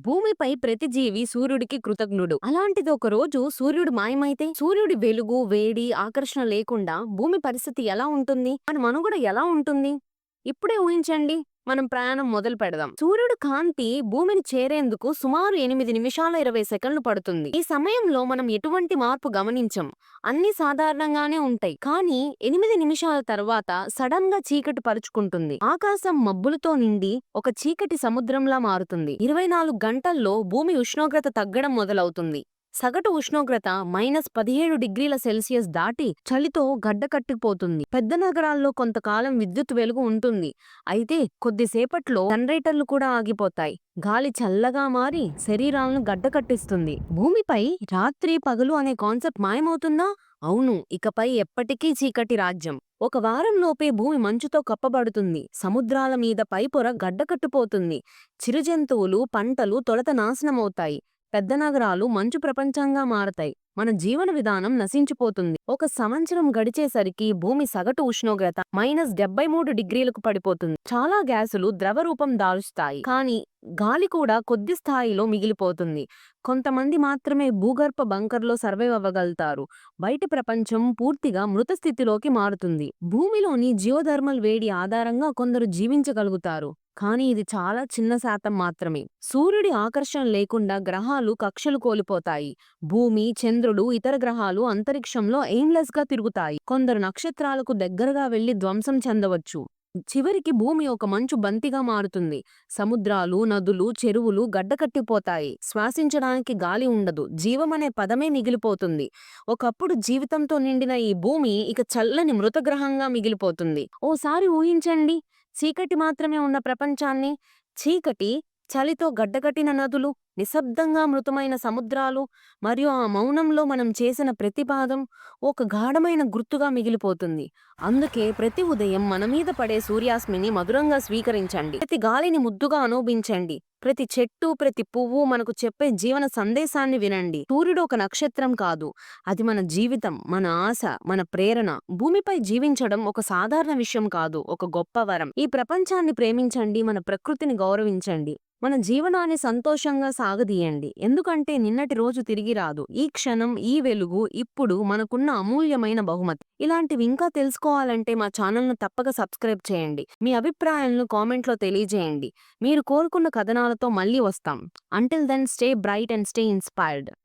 భూమిపై ప్రతి జీవి సూర్యుడికి కృతజ్ఞుడు. అలాంటిది ఒక రోజు సూర్యుడు మాయమైతే, సూర్యుడి వెలుగు, వేడి, ఆకర్షణ లేకుండా భూమి పరిస్థితి ఎలా ఉంటుంది? మన మనుగడ ఎలా ఉంటుంది? ఇప్పుడే ఊహించండి. మనం ప్రయాణం మొదలు పెడదాం. సూర్యుడు కాంతి భూమిని చేరేందుకు సుమారు 8 నిమిషాల 20 సెకన్లు పడుతుంది. ఈ సమయంలో మనం ఎటువంటి మార్పు గమనించం. అన్ని సాధారణంగానే ఉంటాయి. కానీ 8 నిమిషాల తర్వాత సడన్ గా చీకటి పరుచుకుంటుంది. ఆకాశం మబ్బులతో నిండి ఒక చీకటి సముద్రంలా మారుతుంది. 24 గంటల్లో భూమి ఉష్ణోగ్రత తగ్గడం మొదలవుతుంది. సగటు ఉష్ణోగ్రత -17 డిగ్రీల సెల్సియస్ దాటి చలితో గడ్డకట్టిపోతుంది. పెద్ద నగరాల్లో కొంతకాలం విద్యుత్ వెలుగు ఉంటుంది. అయితే కొద్దిసేపట్లో జనరేటర్లు కూడా ఆగిపోతాయి. గాలి చల్లగా మారి శరీరాలను గడ్డకట్టిస్తుంది. భూమిపై రాత్రి పగలు అనే కాన్సెప్ట్ మాయమవుతుందా? అవును, ఇకపై ఎప్పటికీ చీకటి రాజ్యం. ఒక వారంలోపే భూమి మంచుతో కప్పబడుతుంది. సముద్రాల మీద పైపొర గడ్డకట్టుపోతుంది. చిరుజంతువులు, పంటలు తొలుత నాశనమవుతాయి. పెద్ద నగరాలు మంచు ప్రపంచంగా మారతాయి. మన జీవన విధానం నశించిపోతుంది. ఒక సంవత్సరం గడిచేసరికి భూమి సగటు ఉష్ణోగ్రత -73 డిగ్రీలకు పడిపోతుంది. చాలా గ్యాసులు ద్రవరూపం దాల్చుతాయి. కానీ గాలి కూడా కొద్ది స్థాయిలో మిగిలిపోతుంది. కొంతమంది మాత్రమే భూగర్భ బంకర్లో సర్వైవ్ అవ్వగలుగుతారు. బయటి ప్రపంచం పూర్తిగా మృత స్థితిలోకి మారుతుంది. భూమిలోని జియోథర్మల్ వేడి ఆధారంగా కొందరు జీవించగలుగుతారు. కానీ ఇది చాలా చిన్న శాతం మాత్రమే. సూర్యుడి ఆకర్షణ లేకుండా గ్రహాలు కక్షలు కోల్పోతాయి. భూమి, చంద్రుడు, ఇతర గ్రహాలు అంతరిక్షంలో ఎయిమ్లెస్ గా తిరుగుతాయి. కొందరు నక్షత్రాలకు దగ్గరగా వెళ్లి ధ్వంసం చెందవచ్చు. చివరికి భూమి ఒక మంచు బంతిగా మారుతుంది. సముద్రాలు, నదులు, చెరువులు గడ్డకట్టిపోతాయి. శ్వాసించడానికి గాలి ఉండదు. జీవమనే పదమే మిగిలిపోతుంది. ఒకప్పుడు జీవితంతో నిండిన ఈ భూమి ఇక చల్లని మృతగ్రహంగా మిగిలిపోతుంది. ఓసారి ఊహించండి, చీకటి మాత్రమే ఉన్న ప్రపంచాన్ని. చీకటి, చలితో గడ్డకట్టిన నదులు, నిశ్శబ్దంగా మృతమైన సముద్రాలు, మరియు ఆ మౌనంలో మనం చేసిన ప్రతిపాదం ఒక గాఢమైన గుర్తుగా మిగిలిపోతుంది. అందుకే ప్రతి ఉదయం మన మీద పడే సూర్యాస్మిని మధురంగా స్వీకరించండి. ప్రతి గాలిని ముద్దుగా అనుభవించండి. ప్రతి చెట్టు, ప్రతి పువ్వు మనకు చెప్పే జీవన సందేశాన్ని వినండి. సూర్యుడు ఒక నక్షత్రం కాదు, అది మన జీవితం, మన ఆశ, మన ప్రేరణ. భూమిపై జీవించడం ఒక సాధారణ విషయం కాదు, ఒక గొప్ప వరం. ఈ ప్రపంచాన్ని ప్రేమించండి, మన ప్రకృతిని గౌరవించండి, మన జీవనాన్ని సంతోషంగా సాగదీయండి. ఎందుకంటే నిన్నటి రోజు తిరిగి రాదు. ఈ క్షణం, ఈ వెలుగు ఇప్పుడు మనకున్న అమూల్యమైన బహుమతి. ఇలాంటివి ఇంకా తెలుసుకోవాలంటే మా ఛానల్ను తప్పక సబ్స్క్రైబ్ చేయండి. మీ అభిప్రాయాలను కామెంట్లో తెలియజేయండి. మీరు కోరుకున్న కథనాలతో మళ్ళీ వస్తాం. Until then, stay bright and stay inspired.